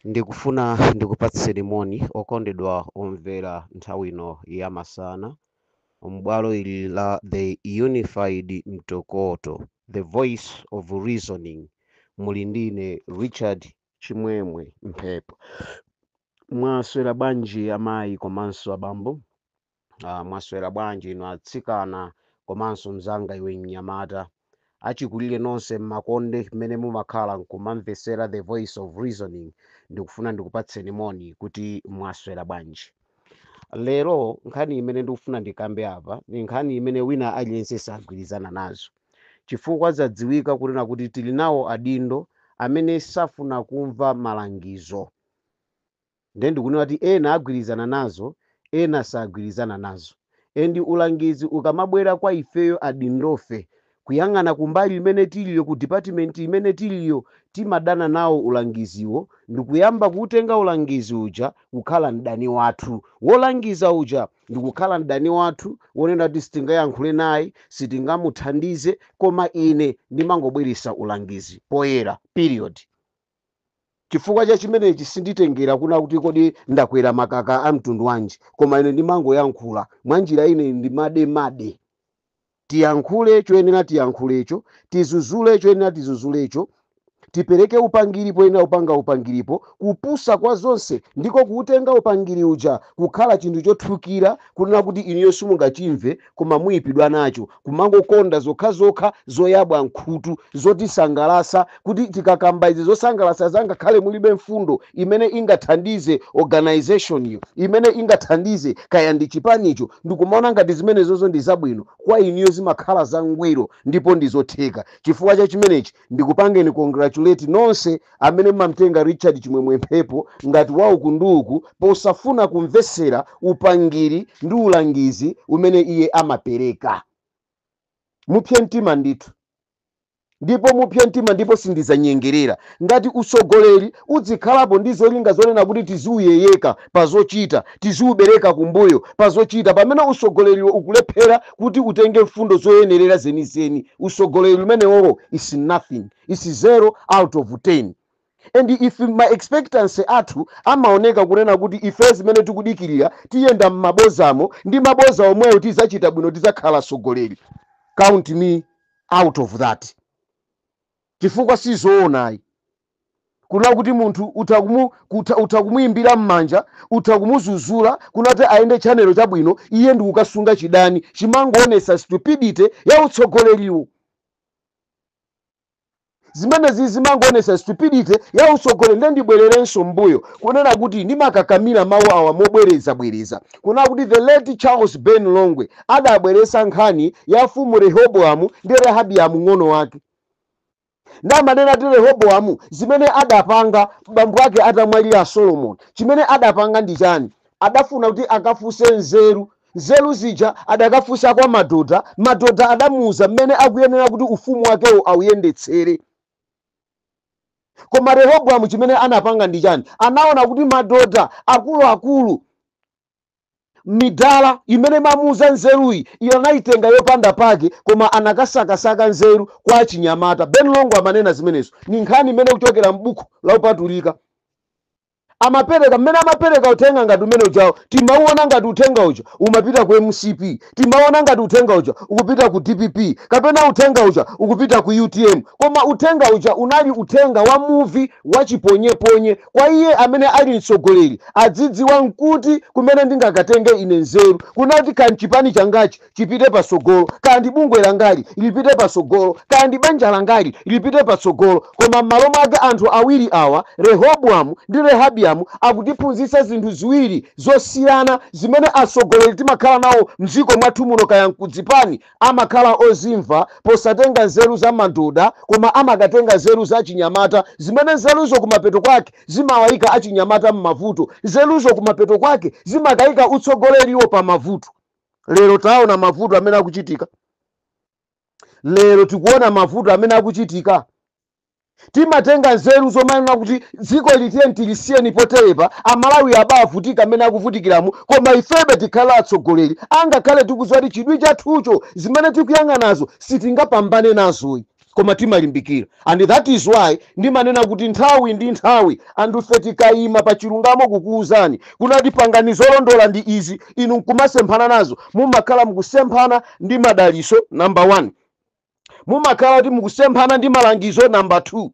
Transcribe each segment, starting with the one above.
Ndikufuna ndikupatseni moni okondedwa omvera nthawi ino ya masana m'bwalo ili la The Unified Mtokoto, The Voice of Reasoning. Muli ndine Richard Chimwemwe Mphepo. Mwaswera bwanji amayi komanso abambo? Mwaswera bwanji ino atsikana komanso mzanga iwe mnyamata? Achikulire nonse mmakonde mmene mumakhala nkumamvesera The Voice of Reasoning. Ndikufuna ndikupatseni moni kuti mwaswera bwanji. Lero nkhani imene ndikufuna ndikambe apa ni nkhani imene wina aliyense sagwirizana nazo, chifukwa zadziwika kunena kuti tili nawo adindo amene safuna kumva malangizo. Ndiye ndikunena kuti ena agwirizana nazo, ena sagwirizana nazo. Endi ulangizi ukamabwera kwa ifeyo adindofe kuyang'ana kumbali imene tiliyo, ku department imene tiliyo, timadana nawo ulangiziwo, ndikuyamba kutenga ulangizi uja kukhala mdani wathu. Wolangiza uja ndikukhala mdani wathu, wonena kuti sitingayankhule naye, sitingamuthandize, koma ine ndimangobweresa ulangizi poyera period. Chifukwa cha chimenechi sinditengera kuna kuti kodi ndakwera makaka a mtundu wanji, koma ine ndimangoyankhula mwanjira ine ndimademade. Tiyankhule choyenera tiyankhulecho, tizuzule choyenera tizuzulecho, tipereke upangiri poyenera upanga upangiripo. Kupusa kwa zonse ndiko kuutenga upangiri uja kukhala chinthu chothukira, kunena kuti iniyo simungachimve koma muyipidwa nacho, kumangokonda zokhazokha zoyabwa nkhutu zotisangalasa, kuti tikakamba izi zosangalasa zangakhale mulibe mfundo imene ingathandize organization iyo, imene ingathandize kaya ndi chipanicho. Ndikumaona ngati zimenezozo ndi zabwino, kwa iniyo zimakhala zangwiro ndipo ndizotheka. Chifukwa cha chimenechi ndikupangeni congratulate nonse amene mmamtenga Richard Chimwemwe Mphepo ngati wauku nduku posafuna kumvesera upangiri ndi ulangizi umene iye amapereka. Mupye mtima ndithu, ndipo mupye mtima ndipo sindizanyengerera. Ngati usogoleri udzikhalapo ndi zolinga zonena kuti tiziuyeyeka pazochita, tiziubereka kumbuyo pazochita, pamene usogoleriwo ukulephera kuti utenge mfundo zoyenerera zenizeni, usogoleri umenewo is nothing, is 0 out of 10. And if my expectancy athu amaoneka kunena kuti ife zimene tikudikirira tiyenda mmabozamo, ndi maboza omweyo tizachita bwino, tizakhala sogoleri, count me out of that. Chifukwa sizoonayi kuna kuti munthu utakumuimbira m'manja, utakumuzuzula kunati aende chanelo chabwino, iye ndi kukasunga chidani, chimangoonesa stupidity ya utsogoleriwo. Zimenezi zimangoonesa stupidity ya usogoleri. Ndi ndibwererenso mbuyo kunena kuti ndimakakamira mawu awa mobwereza kunena kuti the late Charles Ben Longwe adabweresa nkhani ya mfumu Rehobowamu ndi Rehabiamu ng'ono wake. Ndamanena ati Rehobowamu zimene adapanga bambo ake atamwalira Solomon, chimene adapanga ndi chani? Adafuna kuti akafuse nzeru zija adakafusa kwa madodha adamuuza mmene akuyenera kuti ufumu wakewo awuyendetsere. Koma Rehobowamu chimene anapanga ndi chani? Anaona kuti madodha akuluakulu midala imene mamuza nzeruyi iyo anayitenga yopanda pake, koma anakasakasaka nzeru kwa chinyamata. Ben Longwe amanena zimenezo, ni nkhani imene kuchokera m'buku la Upatulika. Amapereka mmene amapereka uthenga ngati umene ujawo, timauona ngati uthenga uja umapita ku MCP, timauona ngati uthenga uja ukupita ku DPP, kapena uthenga uja ukupita ku UTM. Koma uthenga uja unali uthenga wa movie wa chiponyeponye kwa iye amene ali mtsogoleri, adzidziwa nkuti kumene ndingakatenge ine nzeru, kunati kandi chipani changachi chipite pasogolo, kandi bungwe langali lipite pasogolo, kandi banja langali lipite pasogolo. Koma m'malo mwake anthu awiri awa, Rehobowamu ndi Rehabiamu, akutiphunzitsa zinthu ziwiri zosiyana zimene asogoleri timakhala nawo mdziko mwathu muno, kaya mkudzipani amakhala ozimva posatenga nzeru za madodha, koma amakatenga nzeru za chinyamata, zimene nzeruzo kumapeto kwake zimawayika achinyamata m'mavuto, nzeruzo kumapeto kwake zimakayika utsogoleriwo pa mavuto. Lero taona mavuto amene akuchitika, lero tikuona mavuto amene akuchitika. Timatenga nzeru zomanena kuti dziko litiye ntilisiyeni poterepa, amalawi abavutika amene akuvutikiramu, koma ifebe tikhala atsogoleri angakhale tikudziwa kuti chidwi chathucho zimene tikuyang'anazo sitingapambane nazoyi. koma timalimbikira. And that is why ndimanena kuti nthawi ndi nthawi anthu tikayima pa chilungamo kukuuzani kunati pangani zolondola ndi izi, inu nkumasemphana nazo, mumakhala mukusemphana ndi madaliso number 1, mumakhala kuti mukusemphana ndi malangizo number 2,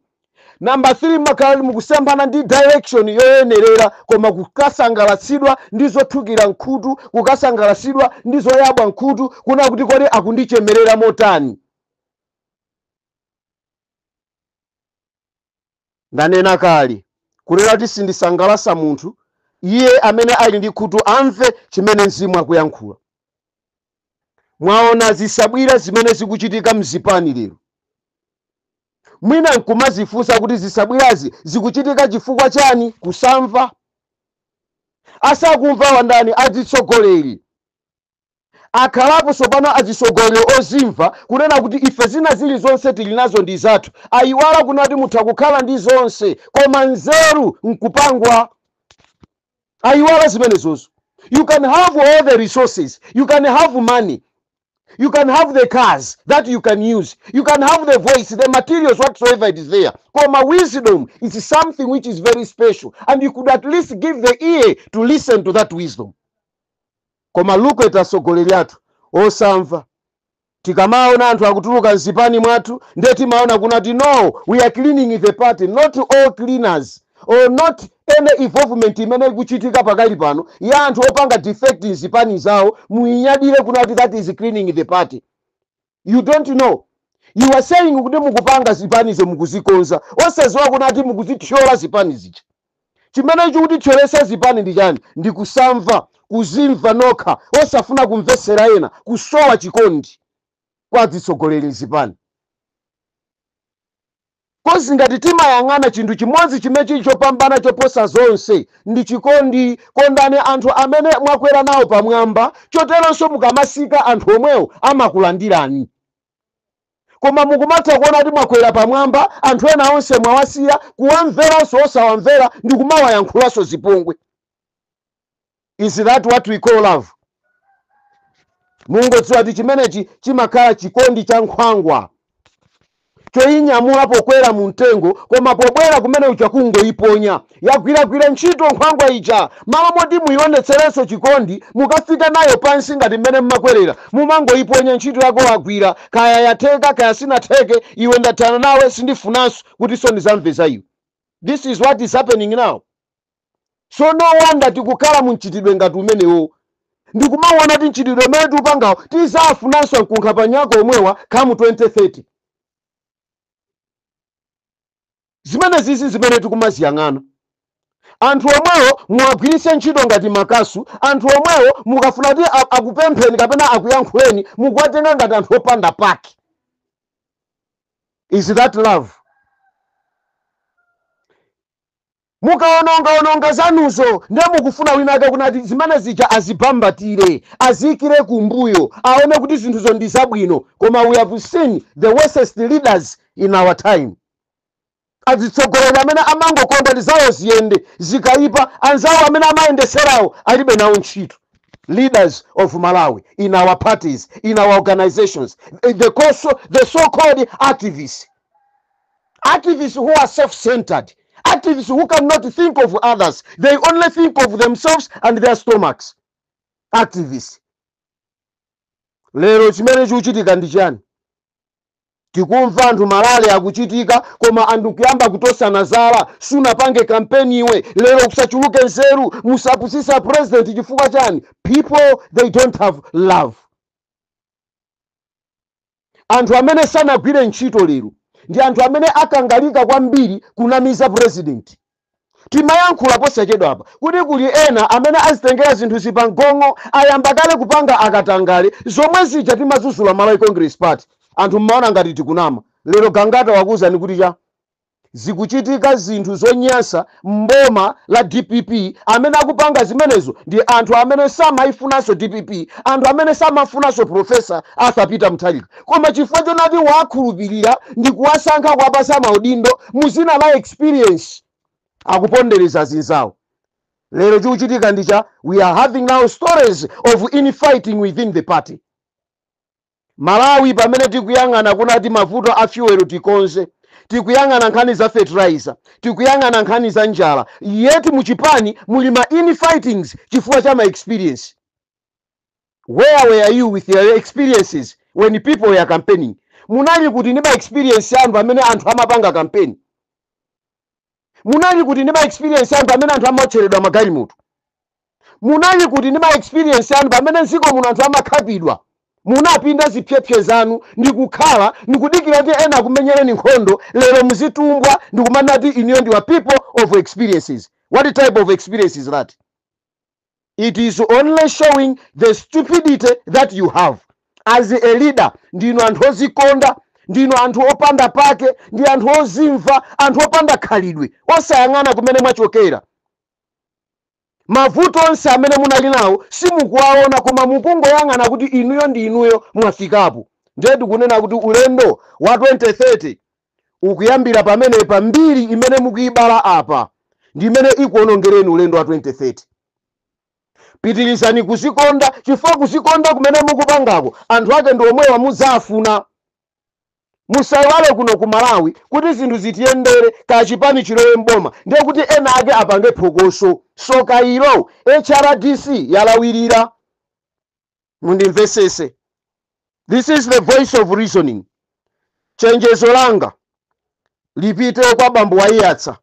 number 3 mumakhala mukusemphana ndi direction yoyenerera, koma kukasangalatsidwa ndi zothukira nkhutu, kukasangalatsidwa ndi zoyabwa nkhutu, kuna kuti kodi akundichemerera motani. Ndanena kale kunena kuti sindisangalasa munthu iye amene ali ndi khutu amve chimene mzimu akuyankhula. Mwaona zisabwira zimene zikuchitika mzipani lero, mwina nkumazifunsa kuti zisabwirazi zikuchitika chifukwa chani? Kusamva. Asakumva wandani atsogoleri akhalapo sopano atsogoleri ozimva kunena kuti ife zina zili zonse tili nazo ndi zathu, ayiwala kunati mutha kukhala ndi zonse koma nzeru nkupangwa. Ayiwala zimene zozo. You can have all the resources, you can have money, you can have the cars that you can use, you can have the voice, the materials whatsoever it is there. Koma wisdom is something which is very special, and you could at least give the ear to listen to that wisdom. Koma luko etasogoleri athu osamva. Tikamaona anthu akutuluka mzipani mwathu ndeti maona kunati no, we are cleaning the party. Not all cleaners or not any involvement imene ikuchitika pakali pano ya anthu opanga defect mzipani zawo muinyadire kunati that is cleaning the party. You don't know. You are saying kuti mukupanga zipani ze mukuzikonza, osaziwa kunati mukuzithyola zipani zicha. Chimene ichi kuti thyolesa zipani ndi chani? Ndi kusamva, kuzimva nokha, osafuna kumvesera ena, kusowa chikondi kwa atsogoleri zipani. Kozi ngati timayang'ana chinthu chimodzi chimene chili chopambana choposa zonse ndi chikondi. Kondani anthu amene mwakwera nawo pamwamba, choteronso mukamasika anthu omwewo amakulandirani. Koma mukumatha kuona kuti mwakwera pamwamba anthu ena onse mwawasiya, kuwamveranso osawamvera ndi kumawayankhulanso zipongwe. Is that what we call love? Mungodziwa kuti chimenechi chimakhala chikondi cha nkhwangwa choyinyamula pokwera mu mtengo, koma pobwera kumene uchakungoyiponya yagwiragwira ntchito nkhwangwa ija. Malo moti muyionetserenso chikondi mukafika nayo pansi ngati mmene mmakwerera, mumangoyiponya ntchito yako wagwira, kaya yatheka kaya sinatheke, iwe ndathana nawe sindifunanso kuti so ndizamveza iwe. This is what is happening now. So no wonder tikukhala mu mchitidwe ngati umenewo. Ndikumaona kuti mchitidwe mmene tikupangawo tizafunanso mkunkhapanyako omwewa khamu 2030. Zimene zizi zimene tikumaziyang'ana. Anthu omwewo muwagwiritse ntchito ngati makasu, anthu omwewo mukafuna kuti akupempheni kapena akuyankhuleni mukuwatenga ngati anthu opanda pake. Is that love? Mukaononga zanuzo ndiye mukufuna winake kunati zimene zija azibambatire, azikire kumbuyo, aone kuti zinthuzo ndi zabwino. Koma we have seen the worst leaders in our time. Atsogoleri amene amangokonda ndi zawo ziyende zikaipa, anzawo amene amayendeserawo alibe nawo ntchito. Leaders of Malawi, in our parties, in our organizations, the so-called activists who are self-centered, activists who cannot think of others, they only think of themselves and their stomachs. Activists. Lero chimene chikuchitika ndi chani? Tikumva anthu malale akuchitika, koma anthu kuyamba kutosana zala, sunapange kampeni iwe, lero kusachuluke nzeru, musapusisa president chifukwa chani? People, they don't have love. Anthu amene sanagwire ntchito lero ndi anthu amene akangalika kwambiri kunamiza president. Timayankhula posachedwa apa kuti kuli ena amene azitengera zinthu zipangongo, ayamba kale kupanga akatangale zomwe zija timazuzula Malawi Congress Party. Anthu mmaona ngati tikunama. Lero Gangata wakuuzani kuti cha zikuchitika zinthu zonyasa mboma la DPP. Amene akupanga zimenezo ndi anthu amene samayifunanso DPP, anthu amene samafunanso Professor Arthur Peter Mutharika, koma chifukwa chonati wakhulupirira ndi kuwasankha kuwapasa maudindo muzina la experience akupondereza zinzawo. Lero chikuchitika ndi cha we are having now stories of infighting within the party. Malawi pamene tikuyang'ana kunati mavuto a fuel tikonze, tikuyang'ana nkhani za fertilizer, tikuyang'ana nkhani za njala, yeti muchipani muli ma infightings chifukwa cha ma experience. Where were you with your experiences when people were campaigning? Munali kuti ni ba experience yangu amene anthu amapanga campaign. Munali kuti ni ba experience yangu amene anthu amacheredwa magalimoto. Munali kuti ni ba experience yangu amene nziko muno anthu amakhabidwa. Munapinda zipyepye zanu ndikukhala ndikudikira kuti ena kumenyereni nkhondo, lero muzitumbwa ndikumana kuti iniyo ndiwa people of experiences. What type of experience is that? It is only showing the stupidity that you have as a leader. Ndino anthu ozikonda, ndino anthu opanda pake, ndi anthu ozimva, anthu opanda khalidwe, osayang'ana kumene mwachokera. Mavuto onse amene munali nawo simukuwaona koma mukungoyang'ana kuti inuyo ndi inuyo mwafikapo. Ndiye tikunena kuti ulendo wa 2030 ukuyambira pamene pa mbiri imene mukuyibala apa ndi imene ikuonongereni ulendo wa 2030. Pitirizani kuzikonda, chifukwa kuzikonda kumene mukupangako anthu ake ndi omwewa muzafuna. Musaiwale kuno ku Malawi kuti zinthu zitiyendere kachipani chilowe mboma ndiye kuti ena ake apange phokoso. Soka ilo HRDC yalawirira. Mundimvesese. This is the voice of reasoning. Chenjezo langa lipite kwa bambo waiyatsa.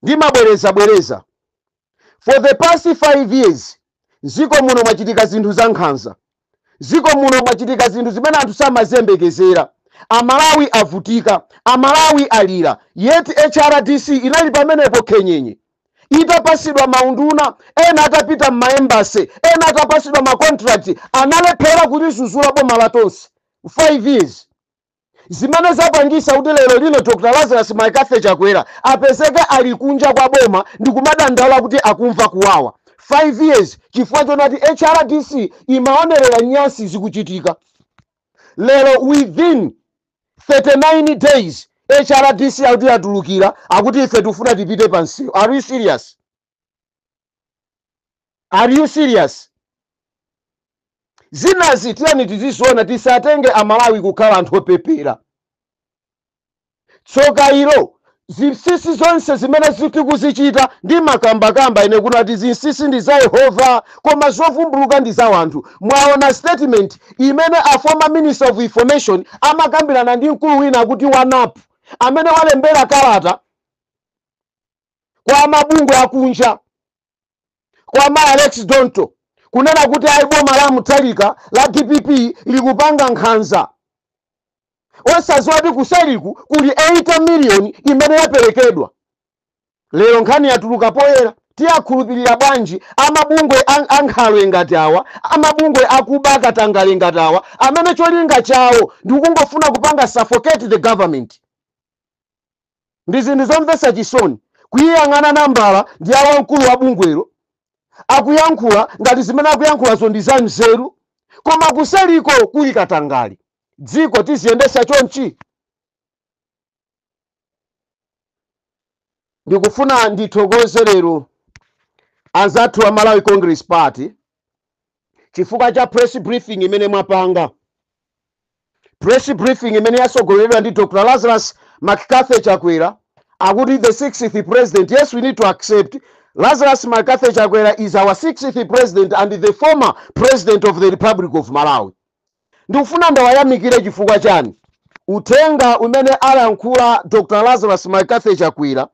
Ndimabwereza. For the past 5 years, ziko muno mwachitika zinthu za nkhanza. Ziko muno mwachitika zinthu zimene anthu samazembekezera. Amalawi avutika, Amalawi alira, yeti HRDC inali pamenepo khenyenye. Itapasidwa maunduna, ena atapita m'maembasi, ena atapasidwa makontrakt, analephera kulizuzula boma latonse. 5 years. Zimene zapangisa kuti lero lino Dr. Lazarus Maikathe Chakwera apezeke ali kunja kwa boma ndikumadandaula kuti akumva kuwawa. 5 years chifukwa chonati HRDC imaonerera nyasi zikuchitika. Lero within 39 days HRDC akuti atulukira akuti ife tufuna tipite pansi. Are you serious? Are you serious? Zinazi tiyani tiziziona tisatenge Amalawi kukhala anthu opepera. Tsoka ilo zinsisi zonse zimene zitikuzichita ndi makambakamba ine kunati zinsisi ndi za Yehova koma zovumbuluka ndi za wanthu. Mwaona statement imene a former minister of information amakambirana ndi mkulu wina kuti WANAP amene walembera kalata kwa mabungwe akunja kwa ma Alex Donto kunena kuti aiboma la Mutalika la DPP likupanga nkhanza. Osaziwati kusaliku kuli 80 million imene yaperekedwa. Lero nkhani yatuluka poyera. Tiyakhulupirira bwanji amabungwe ankhalwe ngati awa, amabungwe akubaka tangale ngati awa, amene cholinga chawo ndi kungofuna kupanga suffocate the government. Ndi zinthu zomvetsa chisoni. Kuyang'ana nambala ndi awa mkulu wa bungwero akuyankhula ngati zimene akuyankhulazo ndi za nzeru, koma kusaliko kuli katangali. Dziko tiziyendesa chonchi. Ndikufuna ndithokoze lero anzathu a Malawi Congress Party chifukwa cha press briefing imene mwapanga. Press briefing imene yasogoleredwa ndi Dr. Lazarus Maikathe Chakwera akuti the 6th president. Yes, we need to accept Lazarus Maikathe Chakwera is our 6th president and the former president of the Republic of Malawi. Ndikufuna ndawayamikire chifukwa chani. Utenga umene alankhula Dr. Lazarus Maikathe Chakwera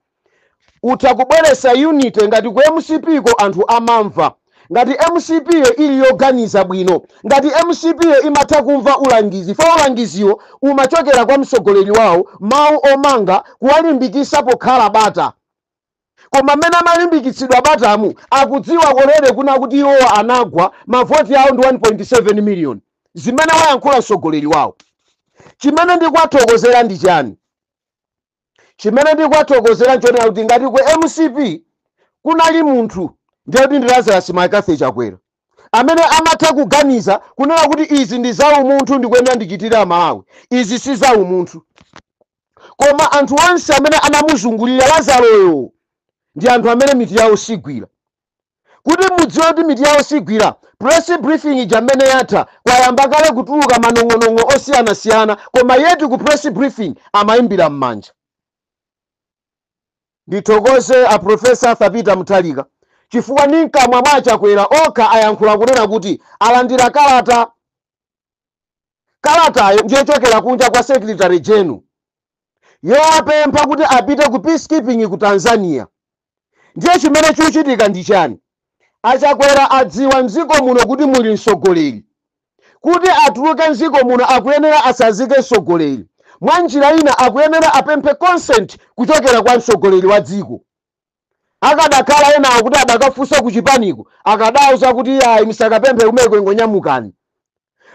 utakubweretsa unity ngati ku MCP ko anthu amamva, ngati MCP ili yoganiza bwino, ngati MCP imatha kumva ulangizi, fa ulangiziwo umachokera kwa msogoleri wawo, mawu omanga kuwalimbikitsa pokhala bata. Koma amene amalimbikitsidwa batamu akudziwa kolere kuna kuti iwo anagwa, mavoti awo ndi 1.7 million. Zimene wayankhula msogoleri wawo. Chimene ndikwathokozera ndi chani? Chimene ndikwathokozera nchonena kuti ngati ku MCP kunali munthu ndiye kuti ndi Lazarus Maikathe Chakwera amene amatha kuganiza kunena kuti izi ndi za umunthu ndikuyenera ndichitira Malawi, izi si za umunthu. Koma anthu onse amene anamuzungulira Lazaroyo ndi anthu amene miti yawo sigwira. Kuti mudziwe kuti miti yawo sigwira. Press briefing jamene yatha kwayamba kale kutuluka manong'onong'o osiyanasiyana, koma yetu ku press briefing amayimbira m'manja. Ndithokoze a Professor Arthur Peter Mutharika chifukwa ninkamwa mwa Chakwera okha ayankhula kunena kuti alandira kalatayo ndiyo chokera kunja kwa Secretary General yowapempha kuti apite ku peacekeeping ku Tanzania. Ndiye chimene chikuchitika ndi chani? Achakwera adziwa mdziko muno kuti muli mtsogoleri, kuti atuluke mdziko muno akuyenera asazike mtsogoleri. Mwa njira ina akuyenera apemphe consent kuchokera kwa mtsogoleri wa dziko. Akadakhala enawo kuti adakafunsa ku chipaniko akadauza kuti ayi musakapemphe kumeko ingonyamukani.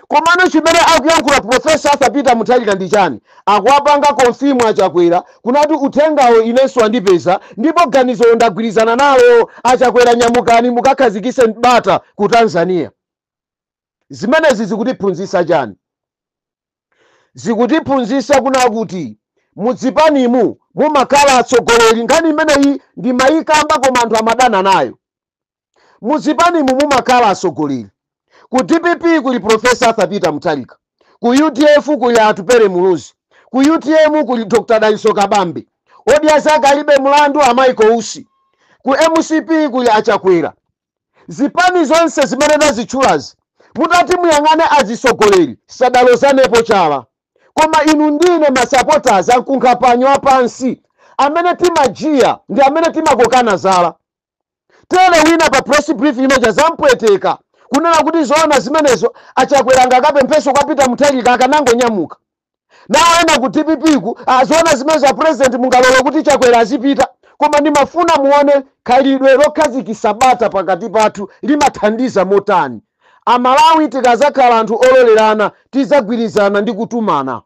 Komano chimene akuyankhula Professor Arthur Peter Mutharika ndi chani? Akuwapanga confirm Achakwera kunati uthengawo inenso andipeza ndipo ganizo ndagwirizana nalo. Achakwera nyamukani mukakhazikise bata ku Tanzania. Zimenezi zikutiphunzitsa chani? Zikutiphunzitsa kuna kuti mudzipanimu mumakhala atsogoleri. Nkhani imeneyi ndimayikamba koma anthu amadana nayo. Mudzipanimu mumakhala atsogoleri. Ku DPP kuli Professor Arthur Peter Mutharika, ku UDF kuli Atupere Muluzi, ku UTM kuli Dr. Daliso Kabambe, Odiazaka alibe mlandu Amaiko Usi, ku MCP kuli Achakwera. Zipani zonse zimene ndazitchulazi mutati muyang'ane azitsogoleri sadalozanepo chala. Koma inu ndine masupporters ankunkhapanyo apansi amene timajiya ndi amene timakokana zala. Tele wina pa press briefing inoja zampweteka kunena kuti zoona zimenezo Achakwera ngakapempheso kwa Peter Mutharika akanangonyamuka. Nawo ena ku DPP ku zoona zimenezo a president mungalole kuti Chakwera azipita. Koma ndimafuna muone khalidwe lokhazikitsa bata pakati pathu limathandiza motani. Amalawi tikazakhala anthu ololerana tizagwirizana ndi kutumana.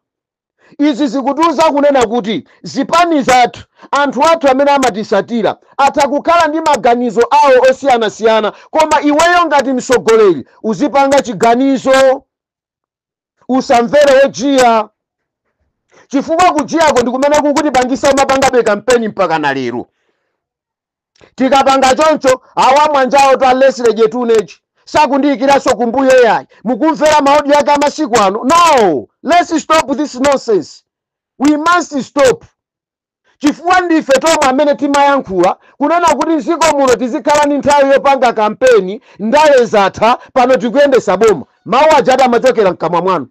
Izi zikutuza kunena kuti zipani zathu anthu athu amene amatisatira atha kukhala ndi maganizo awo osiyanasiyana, koma iweyo ngati mtsogoleri uzipanga chiganizo, usamvere wojiya. Chifukwa kujiyako ndi kumene kukutipangisa umapangabe kampeni mpaka na lero. Tikapanga choncho awa mwanjawo twalesire jetunechi sakundiyikiraso kumbuyo yayi mukumvera maudi yake amasiku ano. No, let's stop this nonsense. We must stop. Chifukwa ndife tomwe amene timayankhula kunena kuti mdziko muno tizikhala ni nthawi yopanga kampeni ndale zatha pano tikuyendesa boma. Mawu ajada amachokera mkamwa mwanu.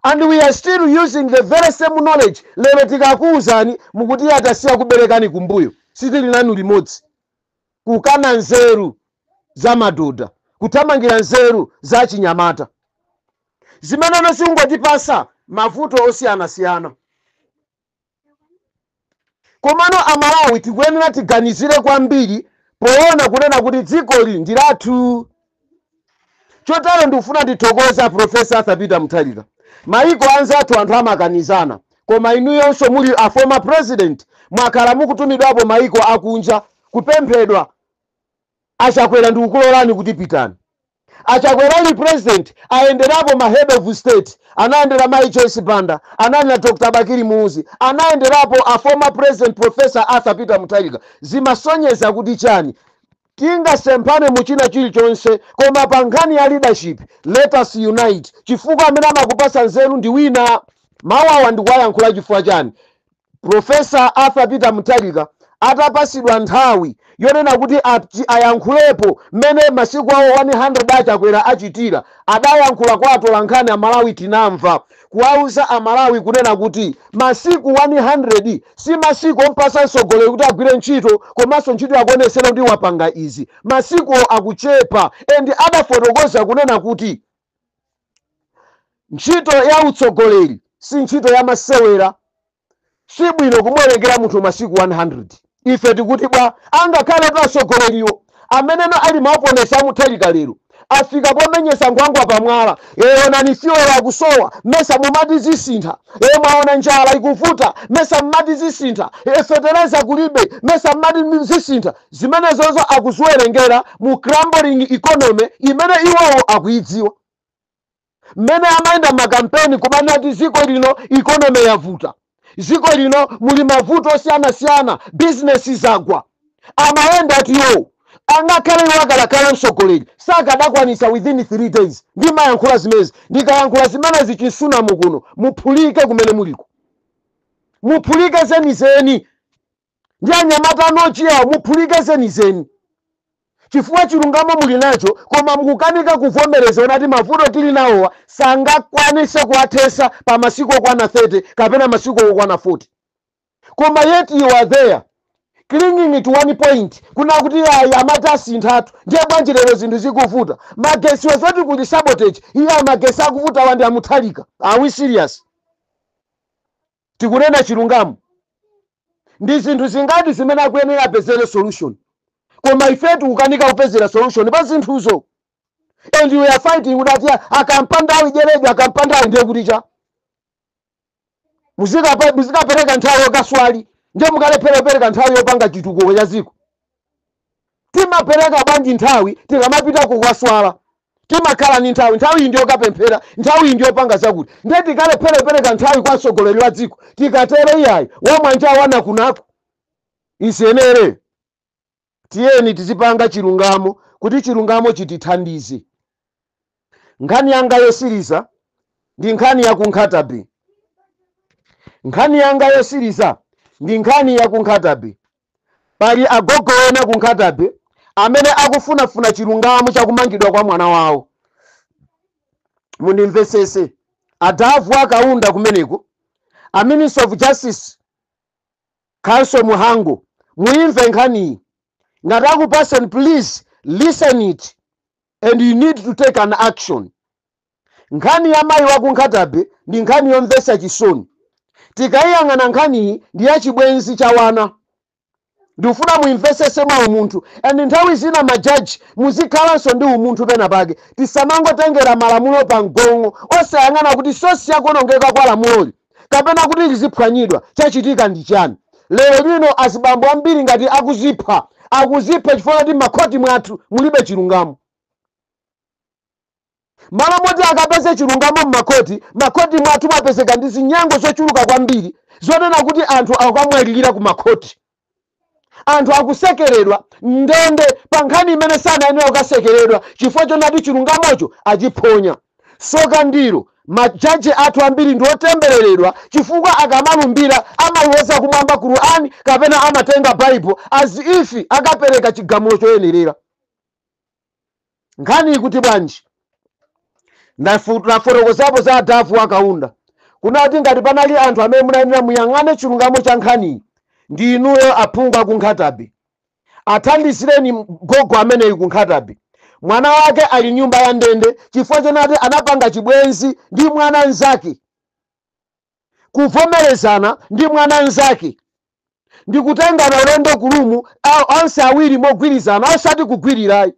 And we are still using the very same knowledge. Lero tikakuuzani mukuti atasiya kuberekani kumbuyo. Sitili nanu limodzi. Kukana nzeru za madoda, kutamangira nzeru za chinyamata. Zimene nosingotipasa mavuto osiyanasiyana. Komano Amalawi tikuyenera tiganizire kwambiri poona kunena kuti dziko li ndi lathu. Chotero ndikufuna ndithokoza Professor Arthur Peter Mutharika. Maiko anzathu anthu amakanizana, koma inuyonso muli a former president mwakhala mukutumidwapo maiko akunja kupemphedwa. Achakwera ndikukulolani kuti pitani. Achakwera ali president aenderapo ma head of state, anaendera Mai Joyce Banda, anali Dr. Bakiri Muzi, anaenderapo a former president Professor Arthur Peter Mutharika. Zimasonyeza kuti chani? Tingasempane muchina chilichonse koma pa nkhani ya leadership let us unite. Chifukwa amene amakupasa nzeru ndi wina. Mawawa ndikuwayankhula chifukwa chani? Professor Arthur Peter Mutharika atapasidwa nthawi yonena kuti ayankhulepo mmene masiku awo 100 Achakwera achitira, adayankhula kwa atolankhani Amalawi tinamva kuwauza Amalawi kunena kuti masiku 100 si masiku ompasa mtsogoleri kuti agwire ntchito, komanso ntchito yakuonesera kuti wapanga izi. Masiku akuchepa and adafotokoza kunena kuti ntchito ya utsogoleri si ntchito ya masewera. Si bwino kumwerengera munthu masiku 100. Ife tikuti bwa angakhale twasogoleriwo amene ali maoponesa Mutharika lero afika pomenyesa nkhwangwa pamwala. Onani fiyola akusowa mesa mumati zisintha. Mwaona njala ikuvuta mesa mumati zisintha. Fetereza kulibe mesa mumati zisintha. Zimenezozo akuziwerengera mu crumbling economy imene iwowo akuidziwa. Mmene amaenda makampeni kumana ati ziko lino economy yavuta. Ziko lino muli mavuto osiyanasiyana, business zagwa. Amaenda ati yo angakhale wakalakhala msogoleri sakadakwanisa within 3 days ndimayankhula zimezi ndikayankhula zimenezi chinsunamu kuno muphulike kumene muliko, muphulike zenizeni ndi anyamata anochiyawo muphulike zenizeni chifukwa chilungamo muli nacho koma mukukanika kuvomereza onati mavuto tili nawowa sangakwanise kuwathesa pa masiku okwana 30 kapena masiku okwana 40 koma yet you are there clinging to one point kuna kuti ayi amati asinthatu ndiye bwanji lero zinthu zikuvuta magesi wazoti kuti sabotage iya magesi akuvuta wandi amuthalika. Are we serious? Tikunena chilungamo ndi zinthu zingati zimene akuyenera apezere solution koma ifetu kukanika kupezera solution pa zinthuzo and we are fighting udati akampandawi jerejo akampandawi ndiye kuti cha muzikapereka nthawi yokaswali ndiye mukalephera nthawi yopanga chitukuko cha ziko. Timapereka bwanji nthawi tikamapita kukaswala timakhala ni nthawi ndiyo kapemphera nthawi ndiyo panga zakuti ndiye tikalephera nthawi kwa mtsogoleri wa dziko tikatero iyayi wamwanja wana kunako isenere. Tiyeni tizipanga chilungamo kuti chilungamo chitithandize. Nkhani yanga yosiriza ndi nkhani ya kunkhatabe. Nkhani yanga yosiriza ndi nkhani ya kunkhatabe. Pali agogo ena kunkhatabe amene akufunafuna chilungamo chakumangidwa kwa mwana wawo. Mundimvesese adavu akaunda kumeneko a Minister of Justice Council Muhango muimve nkhani. Ngataku person please listen it and you need to take an action. Nkhani ya mayi wa kunkhatabe ndi nkhani yomvesa chisoni. Tikayang'ana nkhani ndi ya chibwenzi cha wana. Ndifuna muimvesese mwa umunthu and nthawi zina majaji muzikhalanso ndi umunthu pena pake tisamangotengera malamulo pa mgongo osayang'ana kuti sosi yakuonongeka kwa lamuloli kapena kuti liziphwanyidwa chachitika ndi chani. Lero lino azibambo ambiri ngati akuzipha chifukwa kuti makhoti mwathu mulibe chilungamo. Malo moti akapeze chilungamo mmakoti mwathu mwapezeka ndi zinyango zochuluka kwambiri zonena kuti anthu akamwalirira ku makhoti. Anthu akusekeredwa ndende pa nkhani imene sanayenera kukasekeredwa chifukwa chonati chilungamocho achiphonya. Soka ndiro majaji athu ambiri ndi otembereredwa chifukwa akamalumbira amayiweza kumwamba Qur'ani kapena amatenga Bible as if akapereka chigamulo choyenerera. Nkhani ikuti bwanji ndafotokozapo za adavu akaunda kunati ngati panali anthu amene munayenera muyang'ane chilungamo cha nkhani ndi inuyo aphungu kunkhatabe. Athandizireni gogo ameneyi kunkhatabe. Mwana wake ali nyumba ya ndende chifukwa chonati anapanga chibwenzi ndi mwana nzake. Kuvomerezana ndi mwana nzake ndi kutengana ulendo kulumu onse awiri mogwirizana osati kugwirirayi.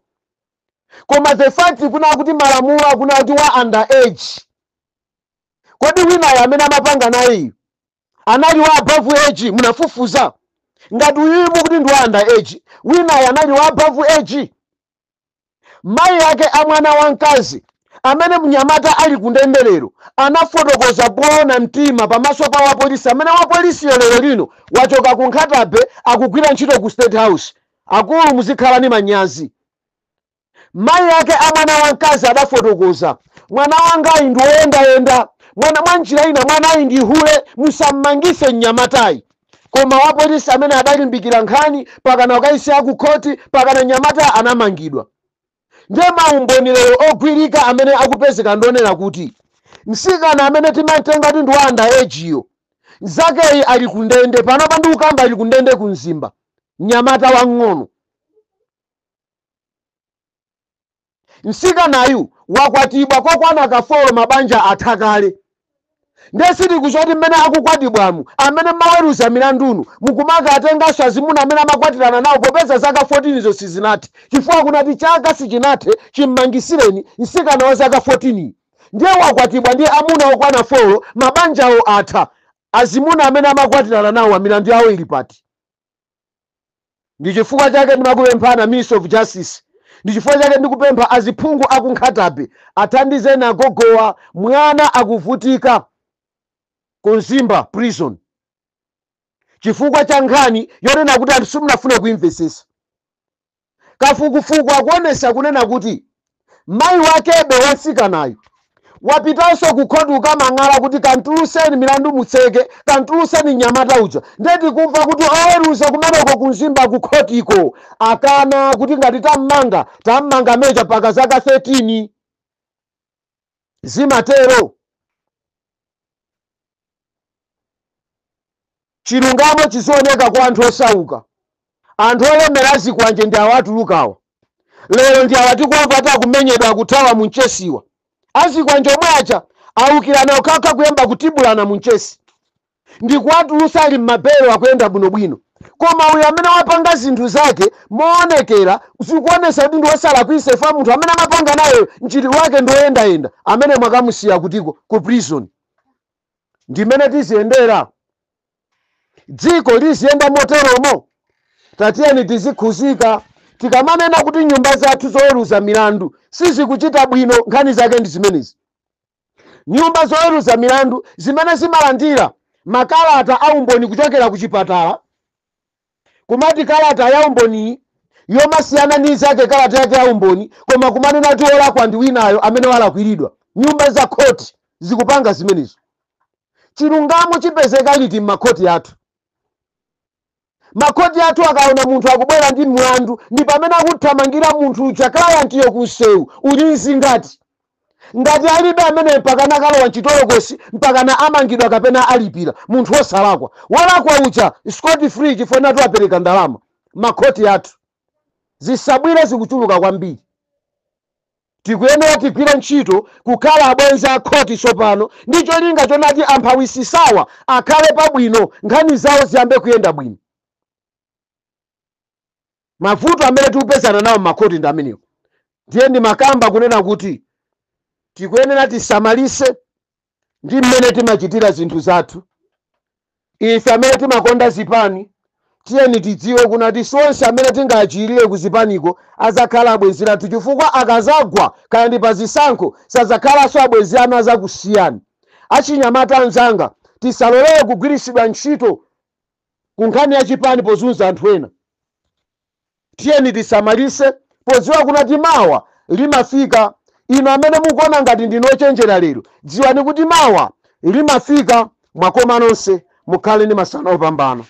Koma the fact kuna kuti malamulo akuna kuti wa underage. Kodi winayo amene amapanga naye anali wa above age munafufuza ngati uyu mukuti ndi wa underage winayo anali wa above age. Mayi yake amwana wamkazi amene mnyamata ali kundendelero anafotokoza bona mtima pamaso pa wapolisi amene wapolisi lero lino wachoka kunkhatabe akugwira ntchito ku State House. Akulu muzikhala ni manyazi. Mayi yake amwana wamkazi adafotokoza mwana wanga ayi ndi woyendayenda mwana mwanjira ina mwana ayi ndi hule musammangise mnyamatayi. Koma wapolisi amene adalimbikira nkhani pakana wakaisiya ku khoti pakana nyamata anamangidwa. Ndiye maumboni lero ogwirika amene akupezeka ndonena kuti msikana amene timatenga kuti ndi wa underage yo nzakeyi ali kundende pano pa ndikukamba ali kundende kumzimba nyamata wang'ono. Msikanayu wakwatibwa kokwana kafolo mabanja athakale. Ndesiti kuzoti mmene akukwatibwamu amene maweruza milandunu mukumaka atengaso azimuna amene amakwatirana nawo popeza zaka 14 zo sizinathe chifukwa kunati chaka sichinathe chimmangisireni msikana wa zaka 14 ndiye wakwatibwa ndi amuna okwana 4 mabanjawo atha azimuna amene amakwatirana nawo milandu yawo ili pati. Ndi chifukwa chake ndimakupemphana Minister of Justice ndi chifukwa chake ndikupempha aziphungu akunkhatabe athandizeni agogowa mwana akuvutika Kunzimba prison chifukwa cha nkhani yonena kuti anthu simunafuna kuimvesesa. kafukufuku akuonesa kunena kuti mayi wakebe wansikanayo wapitanso ku khoti ukamang'ala kuti kantuluseni milandu mutseke, kantuluseni mnyamata uja. Ndeti kumva kuti oweruza kumeneko kumzimba ku khotiko akana kuti ngati tammanga meja paka zaka 13 zimatero. Chilungamo chizioneka kwa anthu osauka, anthu olemera azikwanje ndi awatulukawa. Lero ndi awatikumva takumenyedwa kuthawa munchesiwa. Azikwanje omwe acha awukirana okaka kuyamba kutibulana munchesi, ndi kuwatulusa ali mmapero akuyenda bwinobwino. Koma uyu amene wapanga zinthu zake moonekera zikuonesa kuti ndi wosala kuisefa munthu amene amapanga nayo mchitidwe wake ndoyendayenda, amene mwakamusiya kutiko ku prison. Ndimene tiziyendera dziko liziyenda moteromo. Tatiyeni tizikhuzika tikamanena kuti nyumba zathu zoweruza milandu sizikuchita bwino. Nkhani zake ndi zimenezi. Nyumba zoweruza milandu zimene zimalandira makalata aumboni kuchokera ku chipatala, kumati kalata ya umboni yomasiyana ndi zake kalata yake ya umboni, koma kumanena kuti olakwa ndi winayo amene walakwiridwa. Nyumba za khoti zikupanga zimenezo. Chilungamo chipezeka liti m'makhoti athu. Makhoti athu akaona munthu akubwera ndi mlandu ndi pamene akuthamangira munthu uja klayantiyo kunsewu ulinzi ngati alibe amene mpakana kalowa mchitolokosi mpakana amangidwa kapena alipira munthu wosalakwa. Walakwa uja scot free chifukwa apereka ndalama. Makhoti athu zisabwire zikuchuluka kwambiri. Tikuyenera tigwire ntchito kukhala abwenzi a khoti tsopano ndi cholinga chonati amphawisisawa akhale pabwino, nkhani zawo ziyambe kuyenda bwino. Mavuto amene tikupezana nawo m'makhoti ndi amenewo. Ndiye ndi makamba kunena kuti tikuyenera tisamalise ndi mmene timachitira zinthu zathu. Ife amene timakonda zipani tiyeni tidziwe kunati sonse amene tingachirire ku zipaniko azakhala abwenzi athu, chifukwa akazagwa kaya ndi pa zisankho sazakhalanso abwenzi anu azakusiyani. Achinyamata anzanga, tisalolere kugwirisidwa ntchito ku nkhani ya chipani pozunza anthu ena. Tiyeni tisamalise poziwa kunati mawa limafika. Ino amene mukuona ngati ndinochenjera lero, dziwani kuti mawa limafika. Mwakoma nonse, mukhale ndi masana opambana.